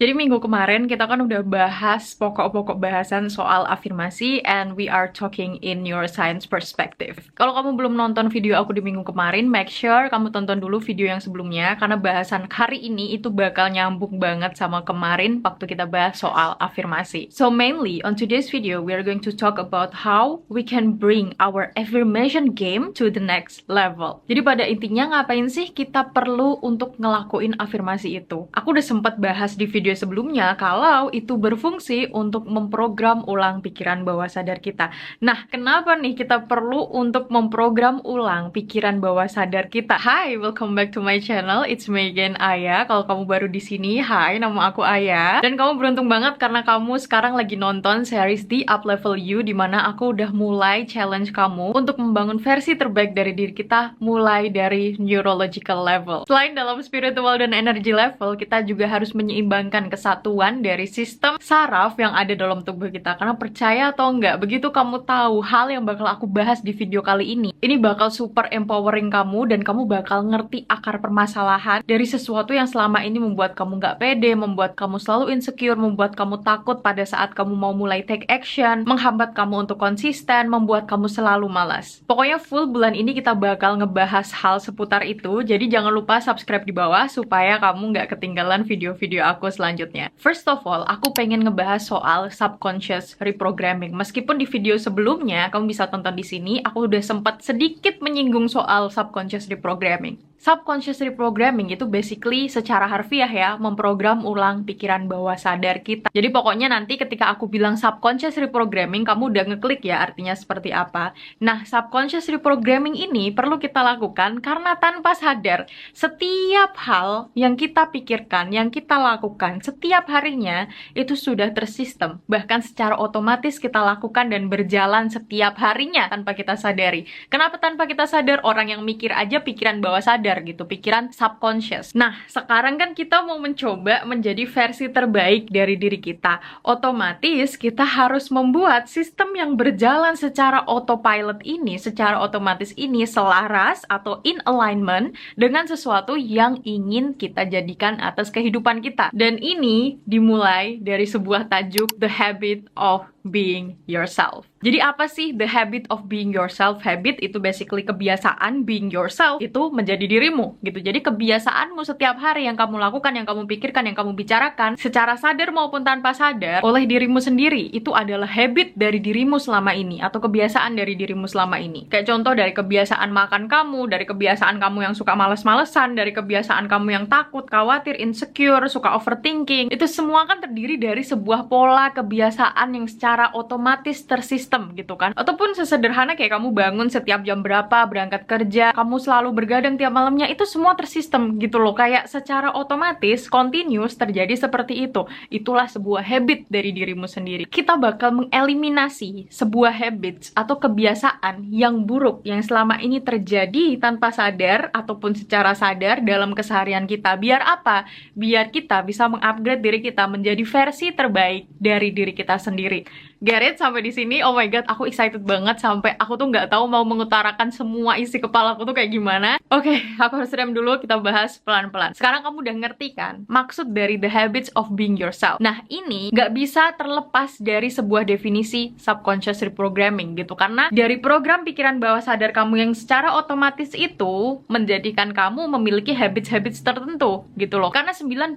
Jadi minggu kemarin kita kan udah bahas pokok-pokok bahasan soal afirmasi, and we are talking in your science perspective. Kalau kamu belum nonton video aku di minggu kemarin, make sure kamu tonton dulu video yang sebelumnya, karena bahasan hari ini itu bakal nyambung banget sama kemarin waktu kita bahas soal afirmasi. So mainly on today's video, we are going to talk about how we can bring our affirmation game to the next level. Jadi pada intinya ngapain sih kita perlu untuk ngelakuin afirmasi itu? Aku udah sempat bahas di video sebelumnya kalau itu berfungsi untuk memprogram ulang pikiran bawah sadar kita. Nah, kenapa nih kita perlu untuk memprogram ulang pikiran bawah sadar kita? Hai, welcome back to my channel. It's me again, Aya. Kalau kamu baru di sini, hai, nama aku Aya. Dan kamu beruntung banget karena kamu sekarang lagi nonton series The Up Level You, dimana aku udah mulai challenge kamu untuk membangun versi terbaik dari diri kita, mulai dari neurological level. Selain dalam spiritual dan energy level, kita juga harus menyeimbangkan kesatuan dari sistem saraf yang ada dalam tubuh kita. Karena percaya atau enggak, begitu kamu tahu hal yang bakal aku bahas di video kali ini bakal super empowering kamu, dan kamu bakal ngerti akar permasalahan dari sesuatu yang selama ini membuat kamu nggak pede, membuat kamu selalu insecure, membuat kamu takut pada saat kamu mau mulai take action, menghambat kamu untuk konsisten, membuat kamu selalu malas. Pokoknya full bulan ini kita bakal ngebahas hal seputar itu, jadi jangan lupa subscribe di bawah supaya kamu nggak ketinggalan video-video aku selanjutnya. First of all, aku pengen ngebahas soal subconscious reprogramming. Meskipun di video sebelumnya kamu bisa tonton di sini, aku udah sempat sedikit menyinggung soal subconscious reprogramming. Subconscious reprogramming itu basically secara harfiah ya, memprogram ulang pikiran bawah sadar kita. Jadi pokoknya nanti ketika aku bilang subconscious reprogramming, kamu udah ngeklik ya artinya seperti apa. Nah, subconscious reprogramming ini perlu kita lakukan karena tanpa sadar, setiap hal yang kita pikirkan, yang kita lakukan setiap harinya, itu sudah tersistem. Bahkan secara otomatis kita lakukan dan berjalan setiap harinya tanpa kita sadari. Kenapa tanpa kita sadar? Orang yang mikir aja pikiran bawah sadar gitu, pikiran subconscious. Nah, sekarang kan kita mau mencoba menjadi versi terbaik dari diri kita. Otomatis kita harus membuat sistem yang berjalan secara autopilot ini, secara otomatis ini selaras atau in alignment dengan sesuatu yang ingin kita jadikan atas kehidupan kita. Dan ini dimulai dari sebuah tajuk The Habit of Being Yourself. Jadi apa sih the habit of being yourself? Habit itu basically kebiasaan, being yourself itu menjadi dirimu gitu. Jadi kebiasaanmu setiap hari yang kamu lakukan, yang kamu pikirkan, yang kamu bicarakan secara sadar maupun tanpa sadar oleh dirimu sendiri, itu adalah habit dari dirimu selama ini atau kebiasaan dari dirimu selama ini. Kayak contoh dari kebiasaan makan kamu, dari kebiasaan kamu yang suka males-malesan, dari kebiasaan kamu yang takut, khawatir, insecure, suka overthinking. Itu semua kan terdiri dari sebuah pola kebiasaan yang secara otomatis tersistem gitu kan. Ataupun sesederhana kayak kamu bangun setiap jam berapa, berangkat kerja, kamu selalu bergadang tiap malamnya, itu semua tersistem gitu loh. Kayak secara otomatis, continuous terjadi seperti itu. Itulah sebuah habit dari dirimu sendiri. Kita bakal mengeliminasi sebuah habits atau kebiasaan yang buruk yang selama ini terjadi tanpa sadar ataupun secara sadar dalam keseharian kita. Biar apa? Biar kita bisa mengupgrade diri kita menjadi versi terbaik dari diri kita sendiri. Get it? Sampai di sini, oh my god, aku excited banget sampai aku tuh nggak tahu mau mengutarakan semua isi kepala aku tuh kayak gimana. Oke, aku harus rem dulu, kita bahas pelan-pelan. Sekarang kamu udah ngerti kan maksud dari the habits of being yourself. Nah, ini nggak bisa terlepas dari sebuah definisi subconscious reprogramming gitu, karena dari program pikiran bawah sadar kamu yang secara otomatis itu menjadikan kamu memiliki habits-habits tertentu gitu loh. Karena 95%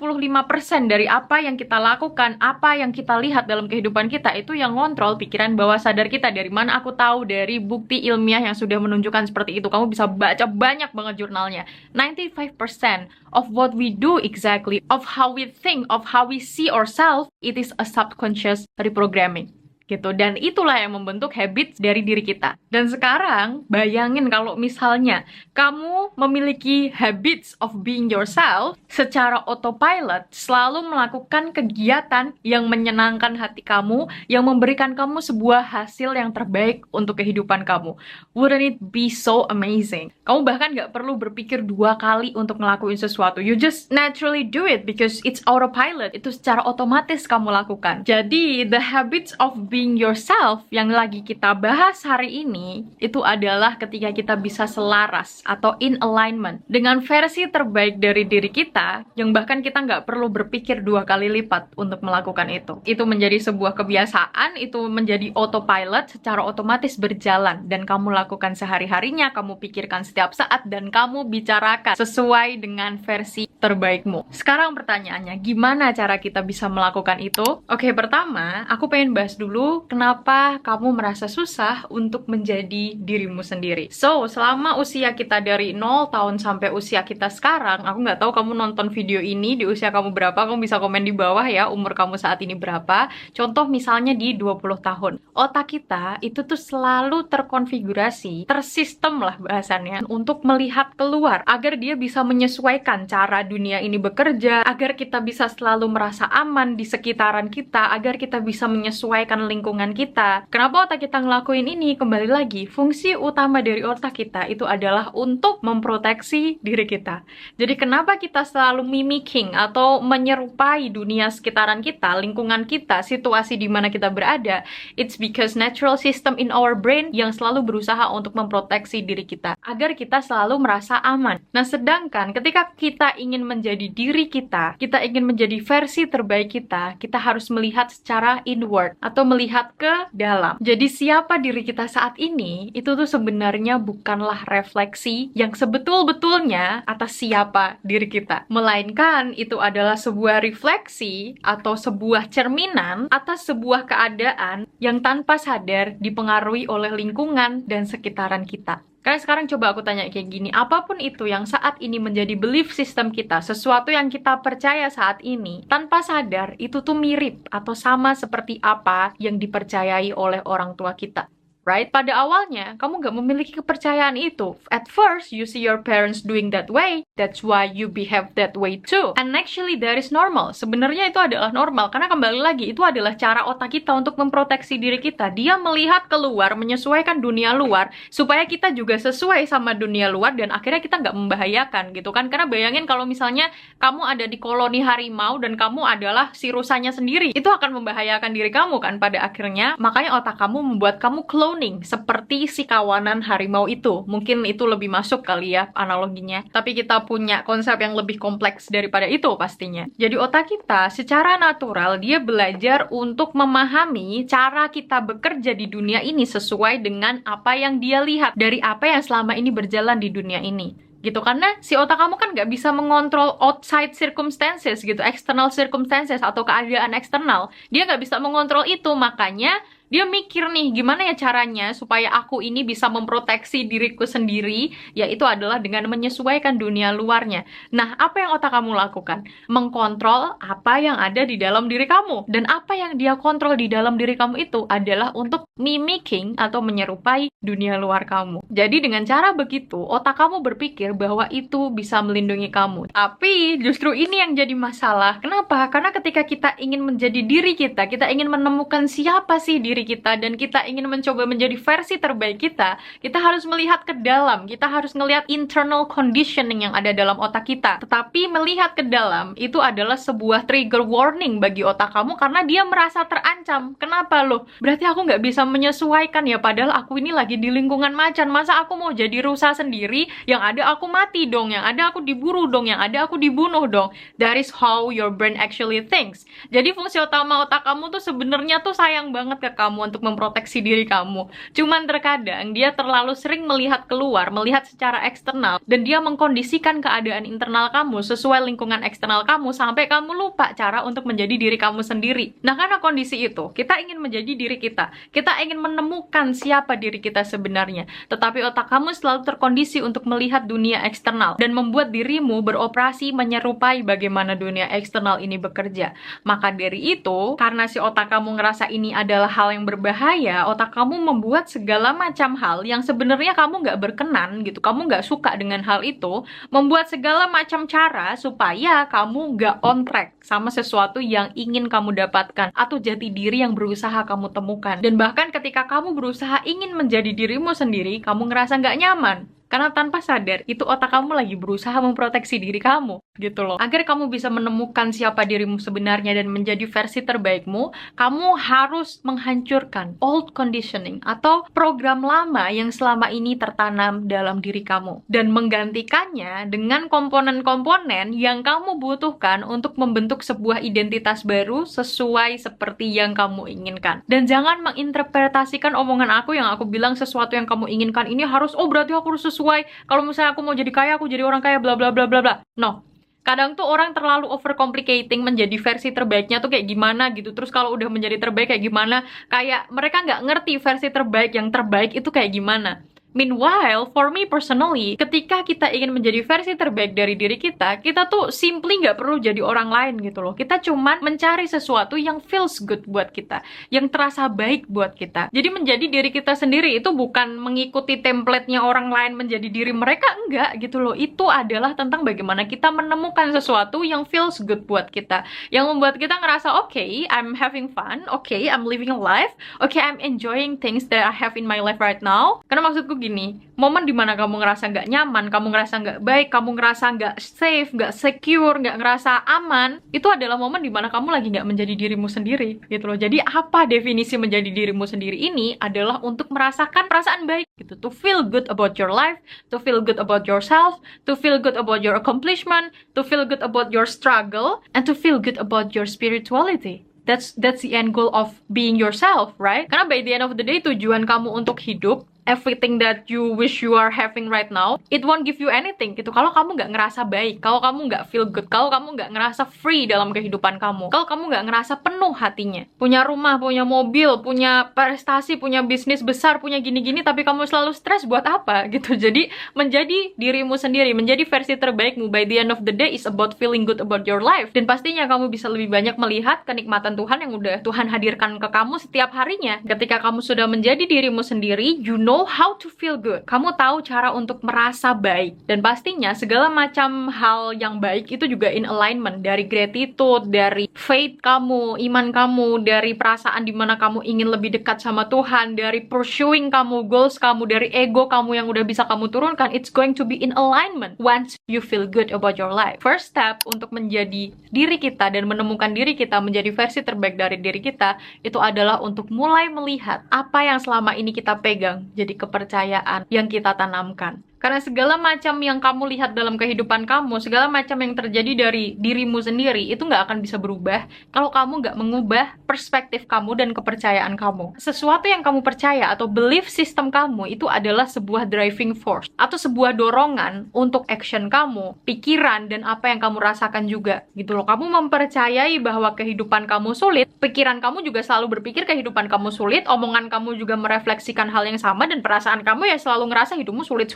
dari apa yang kita lakukan, apa yang kita lihat dalam kehidupan kita itu yang ngontrol pikiran bawah sadar kita. Dari mana aku tahu? Dari bukti ilmiah yang sudah menunjukkan seperti itu. Kamu bisa baca banyak banget jurnalnya. 95% of what we do exactly, of how we think, of how we see ourselves, it is a subconscious reprogramming gitu. Dan itulah yang membentuk habits dari diri kita. Dan sekarang bayangin kalau misalnya kamu memiliki habits of being yourself secara autopilot, selalu melakukan kegiatan yang menyenangkan hati kamu, yang memberikan kamu sebuah hasil yang terbaik untuk kehidupan kamu. Wouldn't it be so amazing? Kamu bahkan gak perlu berpikir dua kali untuk ngelakuin sesuatu. You just naturally do it because it's autopilot. Itu secara otomatis kamu lakukan. Jadi the habits of being yourself yang lagi kita bahas hari ini, itu adalah ketika kita bisa selaras atau in alignment dengan versi terbaik dari diri kita, yang bahkan kita nggak perlu berpikir 2 kali lipat untuk melakukan itu. Itu menjadi sebuah kebiasaan, itu menjadi autopilot, secara otomatis berjalan, dan kamu lakukan sehari-harinya, kamu pikirkan setiap saat, dan kamu bicarakan sesuai dengan versi terbaikmu. Sekarang pertanyaannya, gimana cara kita bisa melakukan itu? Oke, pertama, aku pengen bahas dulu kenapa kamu merasa susah untuk menjadi dirimu sendiri. So, selama usia kita dari 0 tahun sampai usia kita sekarang, aku nggak tahu kamu nonton video ini di usia kamu berapa, kamu bisa komen di bawah ya, umur kamu saat ini berapa. Contoh misalnya di 20 tahun. Otak kita itu tuh selalu terkonfigurasi, tersistem lah bahasannya, untuk melihat keluar, agar dia bisa menyesuaikan cara dunia ini bekerja, agar kita bisa selalu merasa aman di sekitaran kita, agar kita bisa menyesuaikan lingkungan kita. Kenapa otak kita ngelakuin ini? Kembali lagi, fungsi utama dari otak kita itu adalah untuk memproteksi diri kita. Jadi kenapa kita selalu mimicking atau menyerupai dunia sekitaran kita, lingkungan kita, situasi di mana kita berada? It's because natural system in our brain yang selalu berusaha untuk memproteksi diri kita, agar kita selalu merasa aman. Nah, sedangkan ketika kita ingin menjadi diri kita ingin menjadi versi terbaik kita harus melihat secara inward atau melihat ke dalam. Jadi siapa diri kita saat ini itu tuh sebenarnya bukanlah refleksi yang sebetul-betulnya atas siapa diri kita, melainkan itu adalah sebuah refleksi atau sebuah cerminan atas sebuah keadaan yang tanpa sadar dipengaruhi oleh lingkungan dan sekitaran kita. Karena sekarang coba aku tanya kayak gini, apapun itu yang saat ini menjadi belief system kita, sesuatu yang kita percaya saat ini, tanpa sadar itu tuh mirip atau sama seperti apa yang dipercayai oleh orang tua kita. Right? Pada awalnya, kamu gak memiliki kepercayaan itu. At first, you see your parents doing that way, that's why you behave that way too. And actually, that is normal. Sebenarnya itu adalah normal, karena kembali lagi, itu adalah cara otak kita untuk memproteksi diri kita. Dia melihat keluar, menyesuaikan dunia luar, supaya kita juga sesuai sama dunia luar, dan akhirnya kita gak membahayakan, gitu kan. Karena bayangin kalau misalnya kamu ada di koloni harimau, dan kamu adalah si rusanya sendiri, itu akan membahayakan diri kamu kan pada akhirnya. Makanya otak kamu membuat kamu clone seperti si kawanan harimau itu. Mungkin itu lebih masuk kali ya analoginya. Tapi kita punya konsep yang lebih kompleks daripada itu pastinya. Jadi otak kita secara natural dia belajar untuk memahami cara kita bekerja di dunia ini sesuai dengan apa yang dia lihat dari apa yang selama ini berjalan di dunia ini. Gitu, karena si otak kamu kan nggak bisa mengontrol outside circumstances gitu, external circumstances atau keadaan eksternal. Dia nggak bisa mengontrol itu, makanya dia mikir nih, gimana ya caranya supaya aku ini bisa memproteksi diriku sendiri, yaitu adalah dengan menyesuaikan dunia luarnya. Nah, apa yang otak kamu lakukan? Mengkontrol apa yang ada di dalam diri kamu. Dan apa yang dia kontrol di dalam diri kamu itu adalah untuk mimicking atau menyerupai dunia luar kamu. Jadi dengan cara begitu, otak kamu berpikir bahwa itu bisa melindungi kamu. Tapi justru ini yang jadi masalah. Kenapa? Karena ketika kita ingin menjadi diri kita ingin menemukan siapa sih diri kita, dan kita ingin mencoba menjadi versi terbaik kita harus melihat ke dalam, kita harus ngelihat internal conditioning yang ada dalam otak kita. Tetapi melihat ke dalam itu adalah sebuah trigger warning bagi otak kamu, karena dia merasa terancam. Kenapa loh? Berarti aku nggak bisa menyesuaikan ya, padahal aku ini lagi di lingkungan macan. Masa aku mau jadi rusa sendiri? Yang ada aku mati dong, yang ada aku diburu dong, yang ada aku dibunuh dong. That is how your brain actually thinks. Jadi fungsi utama otak kamu tuh sebenarnya tuh sayang banget ke kamu untuk memproteksi diri kamu. Cuman terkadang dia terlalu sering melihat keluar, melihat secara eksternal, dan dia mengkondisikan keadaan internal kamu sesuai lingkungan eksternal kamu sampai kamu lupa cara untuk menjadi diri kamu sendiri. Nah, karena kondisi itu, kita ingin menjadi diri kita ingin menemukan siapa diri kita sebenarnya. Tetapi otak kamu selalu terkondisi untuk melihat dunia eksternal dan membuat dirimu beroperasi menyerupai bagaimana dunia eksternal ini bekerja. Maka dari itu, karena si otak kamu ngerasa ini adalah hal yang berbahaya, otak kamu membuat segala macam hal yang sebenarnya kamu nggak berkenan gitu, kamu nggak suka dengan hal itu, membuat segala macam cara supaya kamu nggak on track sama sesuatu yang ingin kamu dapatkan atau jati diri yang berusaha kamu temukan. Dan bahkan ketika kamu berusaha ingin menjadi dirimu sendiri, kamu ngerasa nggak nyaman. Karena tanpa sadar, itu otak kamu lagi berusaha memproteksi diri kamu. gitu loh. Agar kamu bisa menemukan siapa dirimu sebenarnya dan menjadi versi terbaikmu, kamu harus menghancurkan old conditioning atau program lama yang selama ini tertanam dalam diri kamu dan menggantikannya dengan komponen-komponen yang kamu butuhkan untuk membentuk sebuah identitas baru sesuai seperti yang kamu inginkan. Dan jangan menginterpretasikan omongan aku yang aku bilang sesuatu yang kamu inginkan ini harus, oh berarti aku harus sesuai, kalau misalnya aku mau jadi kaya, aku jadi orang kaya, bla bla bla bla bla. No. Kadang tuh orang terlalu overcomplicating menjadi versi terbaiknya tuh kayak gimana gitu. Terus kalau udah menjadi terbaik kayak gimana, kayak mereka nggak ngerti versi terbaik yang terbaik itu kayak gimana. Meanwhile, for me personally, ketika kita ingin menjadi versi terbaik dari diri kita tuh simply nggak perlu jadi orang lain gitu loh. Kita cuman mencari sesuatu yang feels good buat kita, yang terasa baik buat kita. Jadi menjadi diri kita sendiri itu bukan mengikuti template-nya orang lain menjadi diri mereka, enggak gitu loh. Itu adalah tentang bagaimana kita menemukan sesuatu yang feels good buat kita, yang membuat kita ngerasa, okay, I'm having fun, okay, I'm living a life, okay, I'm enjoying things that I have in my life right now. Karena maksudku gini, momen dimana kamu ngerasa nggak nyaman, kamu ngerasa nggak baik, kamu ngerasa nggak safe, nggak secure, nggak ngerasa aman, itu adalah momen dimana kamu lagi nggak menjadi dirimu sendiri gitu loh. Jadi apa definisi menjadi dirimu sendiri ini adalah untuk merasakan perasaan baik gitu, to feel good about your life, to feel good about yourself, to feel good about your accomplishment, to feel good about your struggle, and to feel good about your spirituality. That's the end goal of being yourself, right? Karena by the end of the day, tujuan kamu untuk hidup, everything that you wish you are having right now, it won't give you anything gitu. Kalau kamu nggak ngerasa baik, kalau kamu nggak feel good, kalau kamu nggak ngerasa free dalam kehidupan kamu, kalau kamu nggak ngerasa penuh hatinya, punya rumah, punya mobil, punya prestasi, punya bisnis besar, punya gini-gini, tapi kamu selalu stres buat apa gitu. Jadi menjadi dirimu sendiri, menjadi versi terbaikmu by the end of the day is about feeling good about your life. Dan pastinya kamu bisa lebih banyak melihat kenikmatan Tuhan yang udah Tuhan hadirkan ke kamu setiap harinya. Ketika kamu sudah menjadi dirimu sendiri, you know how to feel good. Kamu tahu cara untuk merasa baik. Dan pastinya segala macam hal yang baik itu juga in alignment. Dari gratitude, dari faith kamu, iman kamu, dari perasaan dimana kamu ingin lebih dekat sama Tuhan, dari pursuing kamu, goals kamu, dari ego kamu yang udah bisa kamu turunkan, it's going to be in alignment once you feel good about your life. First step untuk menjadi diri kita dan menemukan diri kita menjadi versi terbaik dari diri kita, itu adalah untuk mulai melihat apa yang selama ini kita pegang jadi kepercayaan yang kita tanamkan. Karena segala macam yang kamu lihat dalam kehidupan kamu, segala macam yang terjadi dari dirimu sendiri, itu nggak akan bisa berubah kalau kamu nggak mengubah perspektif kamu dan kepercayaan kamu. Sesuatu yang kamu percaya atau belief system kamu itu adalah sebuah driving force atau sebuah dorongan untuk action kamu, pikiran, dan apa yang kamu rasakan juga gitu loh. Kamu mempercayai bahwa kehidupan kamu sulit, pikiran kamu juga selalu berpikir kehidupan kamu sulit, omongan kamu juga merefleksikan hal yang sama, dan perasaan kamu ya selalu ngerasa hidupmu sulit,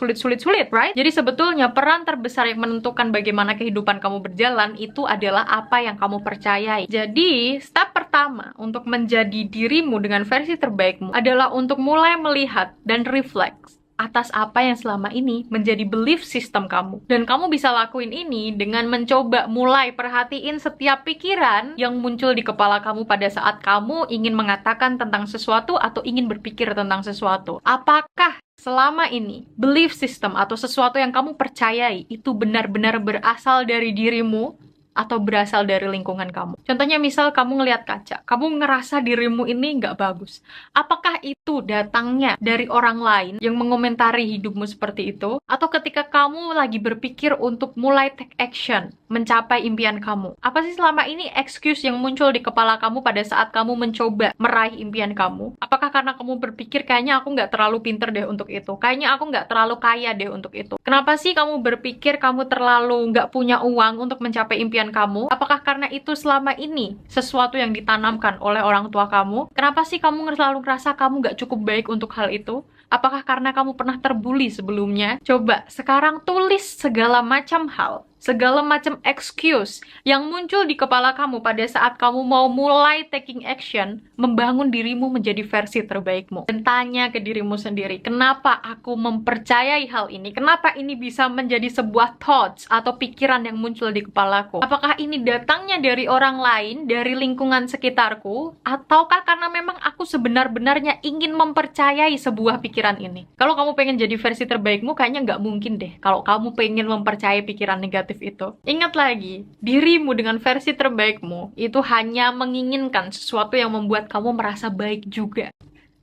right? Jadi sebetulnya peran terbesar yang menentukan bagaimana kehidupan kamu berjalan itu adalah apa yang kamu percayai. Jadi, step pertama untuk menjadi dirimu dengan versi terbaikmu adalah untuk mulai melihat dan refleks atas apa yang selama ini menjadi belief system kamu. Dan kamu bisa lakuin ini dengan mencoba mulai perhatiin setiap pikiran yang muncul di kepala kamu pada saat kamu ingin mengatakan tentang sesuatu atau ingin berpikir tentang sesuatu. Apakah selama ini belief system atau sesuatu yang kamu percayai itu benar-benar berasal dari dirimu atau berasal dari lingkungan kamu? Contohnya misal kamu ngelihat kaca, kamu ngerasa dirimu ini nggak bagus. Apakah itu datangnya dari orang lain yang mengomentari hidupmu seperti itu? Atau ketika kamu lagi berpikir untuk mulai take action, mencapai impian kamu, apa sih selama ini excuse yang muncul di kepala kamu pada saat kamu mencoba meraih impian kamu? Apakah karena kamu berpikir kayaknya aku nggak terlalu pinter deh untuk itu, kayaknya aku nggak terlalu kaya deh untuk itu? Kenapa sih kamu berpikir kamu terlalu nggak punya uang untuk mencapai impian kamu? Apakah karena itu selama ini sesuatu yang ditanamkan oleh orang tua kamu? Kenapa sih kamu selalu ngerasa kamu nggak cukup baik untuk hal itu? Apakah karena kamu pernah terbuli sebelumnya? Coba sekarang tulis segala macam hal, segala macam excuse yang muncul di kepala kamu pada saat kamu mau mulai taking action, membangun dirimu menjadi versi terbaikmu. Dan tanya ke dirimu sendiri, kenapa aku mempercayai hal ini? Kenapa ini bisa menjadi sebuah thoughts atau pikiran yang muncul di kepalaku? Apakah ini datangnya dari orang lain, dari lingkungan sekitarku? Ataukah karena memang aku sebenar-benarnya ingin mempercayai sebuah pikiran ini? Kalau kamu pengen jadi versi terbaikmu, kayaknya nggak mungkin deh kalau kamu pengen mempercayai pikiran negatif negatif itu. Ingat lagi, dirimu dengan versi terbaikmu itu hanya menginginkan sesuatu yang membuat kamu merasa baik juga.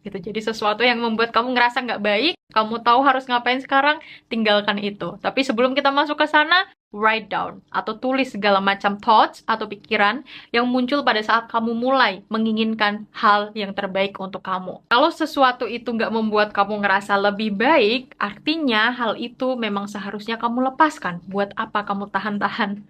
Gitu. Jadi sesuatu yang membuat kamu ngerasa nggak baik, kamu tahu harus ngapain sekarang, tinggalkan itu. Tapi sebelum kita masuk ke sana, write down atau tulis segala macam thoughts atau pikiran yang muncul pada saat kamu mulai menginginkan hal yang terbaik untuk kamu. Kalau sesuatu itu nggak membuat kamu ngerasa lebih baik, artinya hal itu memang seharusnya kamu lepaskan. Buat apa kamu tahan-tahan?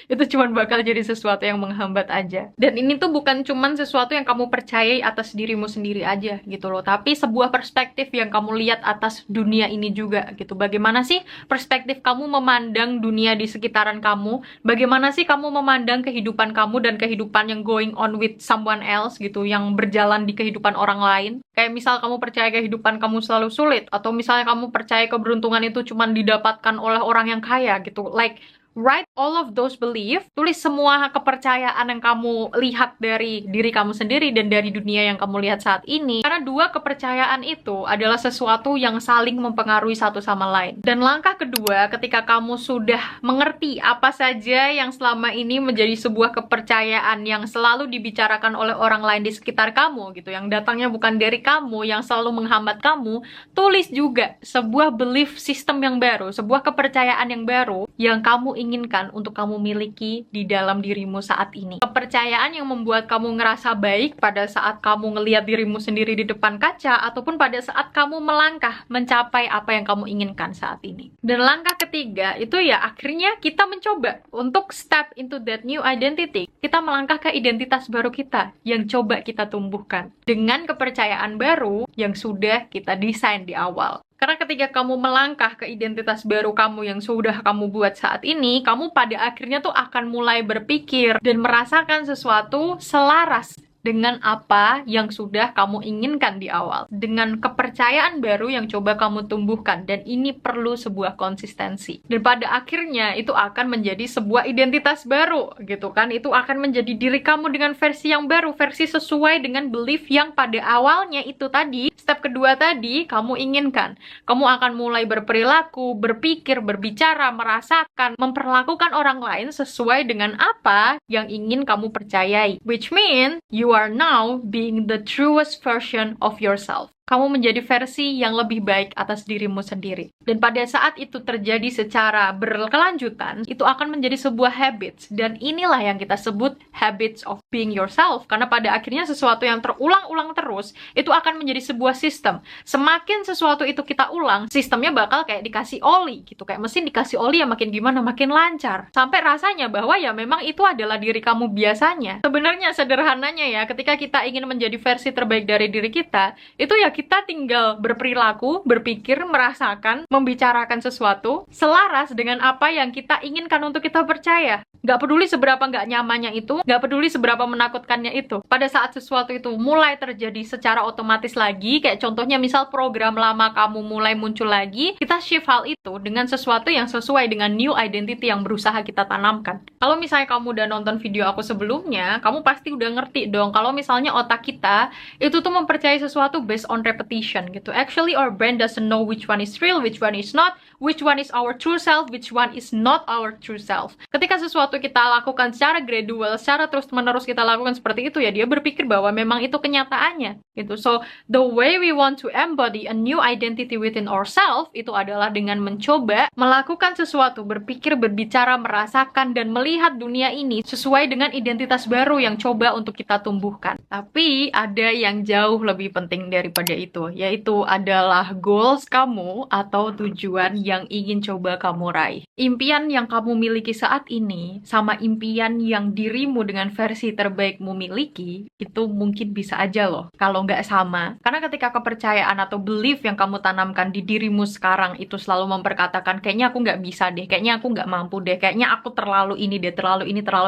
Itu cuma bakal jadi sesuatu yang menghambat aja. Dan ini tuh bukan cuman sesuatu yang kamu percayai atas dirimu sendiri aja gitu loh, tapi sebuah perspektif yang kamu lihat atas dunia ini juga gitu. Bagaimana sih perspektif kamu memandang dunia di sekitaran kamu? Bagaimana sih kamu memandang kehidupan kamu dan kehidupan yang going on with someone else gitu, yang berjalan di kehidupan orang lain? Kayak misal kamu percaya kehidupan kamu selalu sulit, atau misalnya kamu percaya keberuntungan itu cuma didapatkan oleh orang yang kaya gitu. Like, write all of those belief, tulis semua kepercayaan yang kamu lihat dari diri kamu sendiri dan dari dunia yang kamu lihat saat ini. Karena dua kepercayaan itu adalah sesuatu yang saling mempengaruhi satu sama lain. Dan langkah kedua, ketika kamu sudah mengerti apa saja yang selama ini menjadi sebuah kepercayaan yang selalu dibicarakan oleh orang lain di sekitar kamu gitu, yang datangnya bukan dari kamu, yang selalu menghambat kamu, tulis juga sebuah belief system yang baru, sebuah kepercayaan yang baru yang kamu inginkan untuk kamu miliki di dalam dirimu saat ini. Kepercayaan yang membuat kamu ngerasa baik pada saat kamu ngelihat dirimu sendiri di depan kaca, ataupun pada saat kamu melangkah mencapai apa yang kamu inginkan saat ini. Dan langkah ketiga itu ya akhirnya kita mencoba untuk step into that new identity. Kita melangkah ke identitas baru kita yang coba kita tumbuhkan dengan kepercayaan baru yang sudah kita desain di awal. Karena ketika kamu melangkah ke identitas baru kamu yang sudah kamu buat saat ini, kamu pada akhirnya tuh akan mulai berpikir dan merasakan sesuatu selaras dengan apa yang sudah kamu inginkan di awal. Dengan kepercayaan baru yang coba kamu tumbuhkan. Dan ini perlu sebuah konsistensi. Dan pada akhirnya itu akan menjadi sebuah identitas baru gitu kan. Itu akan menjadi diri kamu dengan versi yang baru. Versi sesuai dengan belief yang pada awalnya itu tadi, step kedua tadi, kamu inginkan. Kamu akan mulai berperilaku, berpikir, berbicara, merasakan, memperlakukan orang lain sesuai dengan apa yang ingin kamu percayai. Which means, you are now being the truest version of yourself. Kamu menjadi versi yang lebih baik atas dirimu sendiri. Dan pada saat itu terjadi secara berkelanjutan, itu akan menjadi sebuah habits. Dan inilah yang kita sebut habits of being yourself. Karena pada akhirnya sesuatu yang terulang-ulang terus, itu akan menjadi sebuah sistem. Semakin sesuatu itu kita ulang, sistemnya bakal kayak dikasih oli gitu. Kayak mesin dikasih oli ya makin gimana, makin lancar. Sampai rasanya bahwa ya memang itu adalah diri kamu biasanya. Sebenarnya sederhananya ya, ketika kita ingin menjadi versi terbaik dari diri kita, itu ya kita tinggal berperilaku, berpikir, merasakan, membicarakan sesuatu selaras dengan apa yang kita inginkan untuk kita percaya. Gak peduli seberapa gak nyamannya itu, gak peduli seberapa menakutkannya itu. Pada saat sesuatu itu mulai terjadi secara otomatis lagi, kayak contohnya misal program lama kamu mulai muncul lagi, kita shift hal itu dengan sesuatu yang sesuai dengan new identity yang berusaha kita tanamkan. Kalau misalnya kamu udah nonton video aku sebelumnya, kamu pasti udah ngerti dong kalau misalnya otak kita itu tuh mempercayai sesuatu based on repetition gitu. Actually our brain doesn't know which one is real, which one is not, which one is our true self, which one is not our true self. Ketika sesuatu kita lakukan secara gradual, secara terus-menerus kita lakukan seperti itu ya, dia berpikir bahwa memang itu kenyataannya gitu. So the way we want to embody a new identity within ourselves itu adalah dengan mencoba melakukan sesuatu, berpikir, berbicara, merasakan dan melihat dunia ini sesuai dengan identitas baru yang coba untuk kita tumbuhkan. Tapi ada yang jauh lebih penting daripada itu, yaitu adalah goals kamu atau tujuan yang ingin coba kamu raih. Impian yang kamu miliki saat ini sama impian yang dirimu dengan versi terbaikmu miliki, itu mungkin bisa aja loh kalau nggak sama. Karena ketika kepercayaan atau belief yang kamu tanamkan di dirimu sekarang itu selalu memperkatakan, kayaknya aku nggak bisa deh, kayaknya aku nggak mampu deh, kayaknya aku terlalu ini deh, terlalu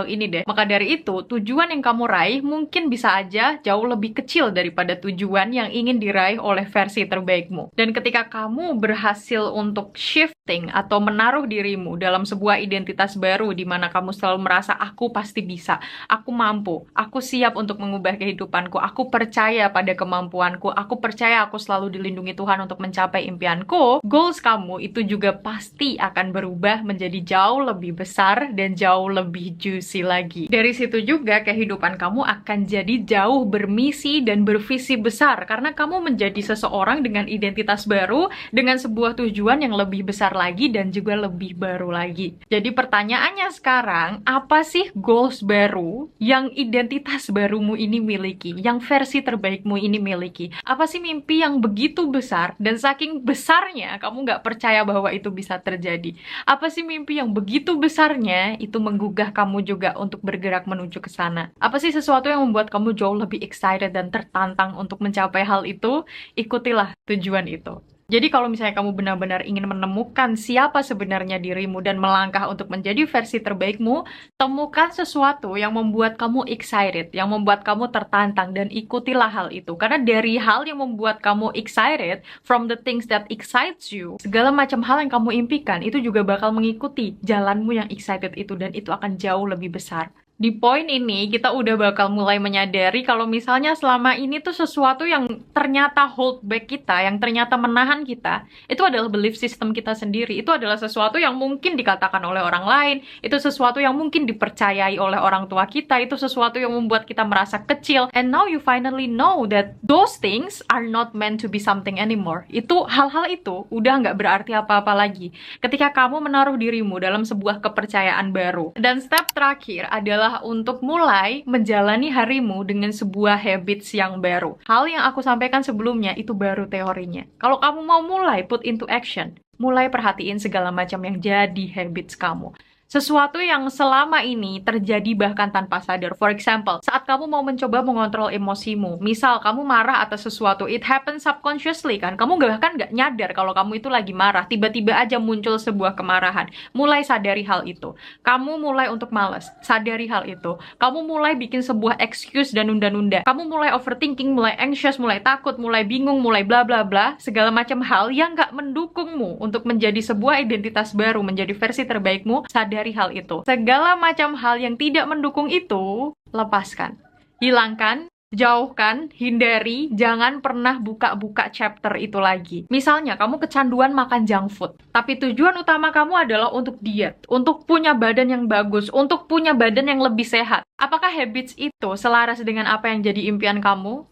ini deh. Maka dari itu, tujuan yang kamu raih mungkin bisa aja jauh lebih kecil daripada tujuan yang ingin diraih oleh versi terbaikmu. Dan ketika kamu berhasil untuk shift atau menaruh dirimu dalam sebuah identitas baru di mana kamu selalu merasa aku pasti bisa, aku mampu, aku siap untuk mengubah kehidupanku, aku percaya pada kemampuanku, aku percaya aku selalu dilindungi Tuhan untuk mencapai impianku, goals kamu itu juga pasti akan berubah menjadi jauh lebih besar dan jauh lebih juicy lagi. Dari situ juga kehidupan kamu akan jadi jauh bermisi dan bervisi besar karena kamu menjadi seseorang dengan identitas baru, dengan sebuah tujuan yang lebih besar lagi dan juga lebih baru lagi. Jadi pertanyaannya sekarang, apa sih goals baru yang identitas barumu ini miliki, yang versi terbaikmu ini miliki? Apa sih mimpi yang begitu besar dan saking besarnya kamu nggak percaya bahwa itu bisa terjadi? Apa sih mimpi yang begitu besarnya itu menggugah kamu juga untuk bergerak menuju ke sana? Apa sih sesuatu yang membuat kamu jauh lebih excited dan tertantang untuk mencapai hal itu? Ikutilah tujuan itu. Jadi kalau misalnya kamu benar-benar ingin menemukan siapa sebenarnya dirimu dan melangkah untuk menjadi versi terbaikmu, temukan sesuatu yang membuat kamu excited, yang membuat kamu tertantang, dan ikutilah hal itu. Karena dari hal yang membuat kamu excited, from the things that excites you, segala macam hal yang kamu impikan, itu juga bakal mengikuti jalanmu yang excited itu, dan itu akan jauh lebih besar. Di poin ini, kita udah bakal mulai menyadari kalau misalnya selama ini tuh sesuatu yang ternyata hold back kita, yang ternyata menahan kita, itu adalah belief system kita sendiri. Itu adalah sesuatu yang mungkin dikatakan oleh orang lain, itu sesuatu yang mungkin dipercayai oleh orang tua kita, itu sesuatu yang membuat kita merasa kecil. And now you finally know that those things are not meant to be something anymore. Itu, hal-hal itu udah nggak berarti apa-apa lagi ketika kamu menaruh dirimu dalam sebuah kepercayaan baru. Dan step terakhir adalah untuk mulai menjalani harimu dengan sebuah habits yang baru. Hal yang aku sampaikan sebelumnya itu baru teorinya. Kalau kamu mau mulai put into action, mulai perhatiin segala macam yang jadi habits kamu. Sesuatu yang selama ini terjadi bahkan tanpa sadar. For example, saat kamu mau mencoba mengontrol emosimu, misal kamu marah atas sesuatu, it happens subconsciously kan? Kamu bahkan nggak nyadar kalau kamu itu lagi marah, tiba-tiba aja muncul sebuah kemarahan. Mulai sadari hal itu. Kamu mulai untuk malas, sadari hal itu. Kamu mulai bikin sebuah excuse dan nunda-nunda. Kamu mulai overthinking, mulai anxious, mulai takut, mulai bingung, mulai bla bla bla, segala macam hal yang nggak mendukungmu untuk menjadi sebuah identitas baru, menjadi versi terbaikmu. Sadari hal itu. Segala macam hal yang tidak mendukung itu, lepaskan. Hilangkan, jauhkan, hindari, jangan pernah buka-buka chapter itu lagi. Misalnya, kamu kecanduan makan junk food, tapi tujuan utama kamu adalah untuk diet, untuk punya badan yang bagus, untuk punya badan yang lebih sehat. Apakah habits itu selaras dengan apa yang jadi impian kamu?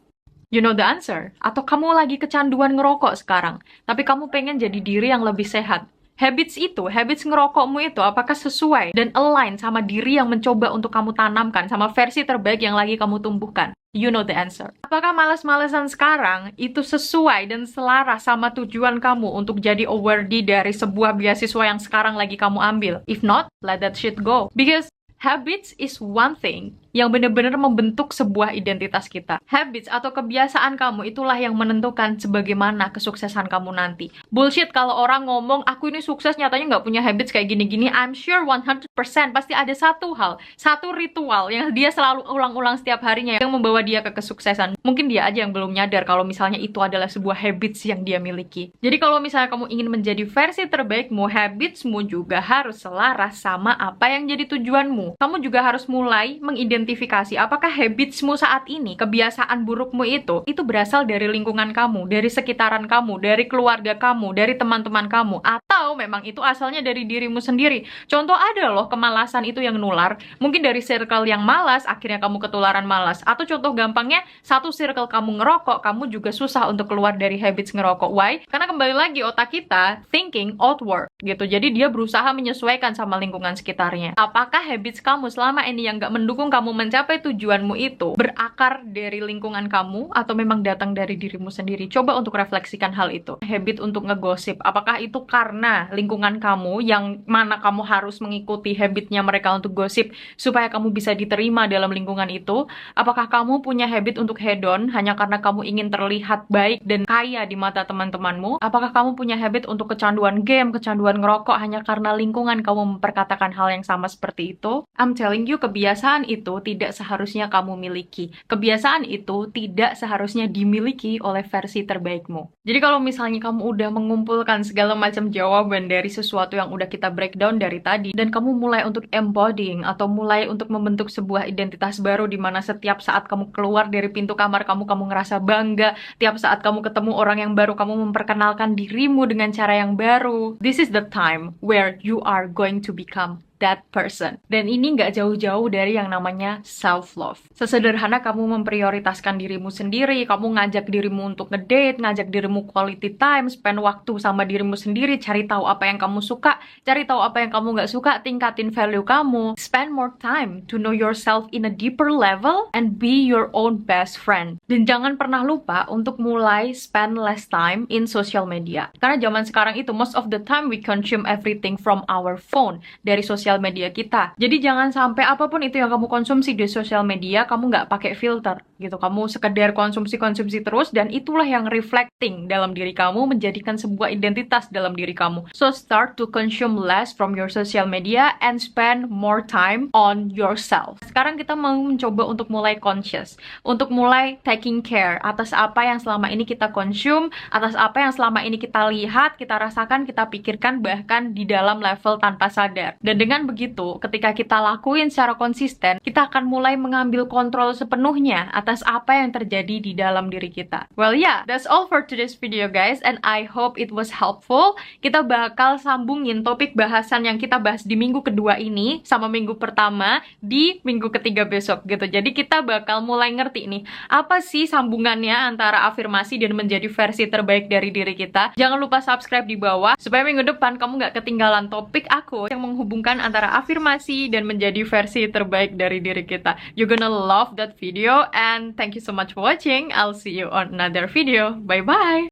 You know the answer. Atau kamu lagi kecanduan ngerokok sekarang, tapi kamu pengen jadi diri yang lebih sehat. Habits itu, habits ngerokokmu itu, apakah sesuai dan align sama diri yang mencoba untuk kamu tanamkan, sama versi terbaik yang lagi kamu tumbuhkan? You know the answer. Apakah malas-malasan sekarang itu sesuai dan selaras sama tujuan kamu untuk jadi awardee dari sebuah beasiswa yang sekarang lagi kamu ambil? If not, let that shit go. Because habits is one thing yang benar-benar membentuk sebuah identitas kita. Habits atau kebiasaan kamu itulah yang menentukan sebagaimana kesuksesan kamu nanti. Bullshit kalau orang ngomong, aku ini sukses nyatanya nggak punya habits kayak gini-gini. I'm sure 100% pasti ada satu hal, satu ritual yang dia selalu ulang-ulang setiap harinya yang membawa dia ke kesuksesan. Mungkin dia aja yang belum nyadar kalau misalnya itu adalah sebuah habits yang dia miliki. Jadi kalau misalnya kamu ingin menjadi versi terbaikmu, habitsmu juga harus selaras sama apa yang jadi tujuanmu. Kamu juga harus mulai mengidentifikasi apakah habitsmu saat ini, kebiasaan burukmu itu berasal dari lingkungan kamu, dari sekitaran kamu, dari keluarga kamu, dari teman-teman kamu, atau memang itu asalnya dari dirimu sendiri. Contoh ada loh kemalasan itu yang nular, mungkin dari circle yang malas, akhirnya kamu ketularan malas. Atau contoh gampangnya, satu circle kamu ngerokok, kamu juga susah untuk keluar dari habits ngerokok. Why? Karena kembali lagi otak kita thinking outward gitu, jadi dia berusaha menyesuaikan sama lingkungan sekitarnya. Apakah habits kamu selama ini yang gak mendukung kamu mencapai tujuanmu itu berakar dari lingkungan kamu atau memang datang dari dirimu sendiri? Coba untuk refleksikan hal itu. Habit untuk ngegosip, apakah itu karena lingkungan kamu yang mana kamu harus mengikuti habitnya mereka untuk gosip supaya kamu bisa diterima dalam lingkungan itu? Apakah kamu punya habit untuk hedon hanya karena kamu ingin terlihat baik dan kaya di mata teman-temanmu? Apakah kamu punya habit untuk kecanduan game, kecanduan ngerokok hanya karena lingkungan kamu memperkatakan hal yang sama seperti itu? I'm telling you, kebiasaan itu tidak seharusnya kamu miliki. Kebiasaan itu tidak seharusnya dimiliki oleh versi terbaikmu. Jadi kalau misalnya kamu udah mengumpulkan segala macam jawaban dari sesuatu yang udah kita breakdown dari tadi, dan kamu mulai untuk embodying atau mulai untuk membentuk sebuah identitas baru di mana setiap saat kamu keluar dari pintu kamar kamu ngerasa bangga, tiap saat kamu ketemu orang yang baru kamu memperkenalkan dirimu dengan cara yang baru. This is the time where you are going to become that person. Dan ini nggak jauh-jauh dari yang namanya self-love. Sesederhana kamu memprioritaskan dirimu sendiri, kamu ngajak dirimu untuk ngedate, ngajak dirimu quality time, spend waktu sama dirimu sendiri, cari tahu apa yang kamu suka, cari tahu apa yang kamu nggak suka, tingkatin value kamu, spend more time to know yourself in a deeper level, and be your own best friend. Dan jangan pernah lupa untuk mulai spend less time in social media. Karena zaman sekarang itu, most of the time we consume everything from our phone, dari sosial media kita. Jadi jangan sampai apapun itu yang kamu konsumsi di sosial media, kamu nggak pakai filter gitu. Kamu sekedar konsumsi terus, dan itulah yang reflecting dalam diri kamu, menjadikan sebuah identitas dalam diri kamu. So start to consume less from your social media and spend more time on yourself. Sekarang kita mau mencoba untuk mulai conscious, untuk mulai taking care atas apa yang selama ini kita consume, atas apa yang selama ini kita lihat, kita rasakan, kita pikirkan, bahkan di dalam level tanpa sadar. Dan dengan begitu, ketika kita lakuin secara konsisten, kita akan mulai mengambil kontrol sepenuhnya atas apa yang terjadi di dalam diri kita. Well, yeah, that's all for today's video, guys, and I hope it was helpful. Kita bakal sambungin topik bahasan yang kita bahas di minggu kedua ini sama minggu pertama di minggu ketiga besok gitu. Jadi kita bakal mulai ngerti nih, apa sih sambungannya antara afirmasi dan menjadi versi terbaik dari diri kita. Jangan lupa subscribe di bawah supaya minggu depan kamu nggak ketinggalan topik aku yang menghubungkan antara afirmasi dan menjadi versi terbaik dari diri kita. You're gonna love that video, and thank you so much for watching. I'll see you on another video. Bye bye.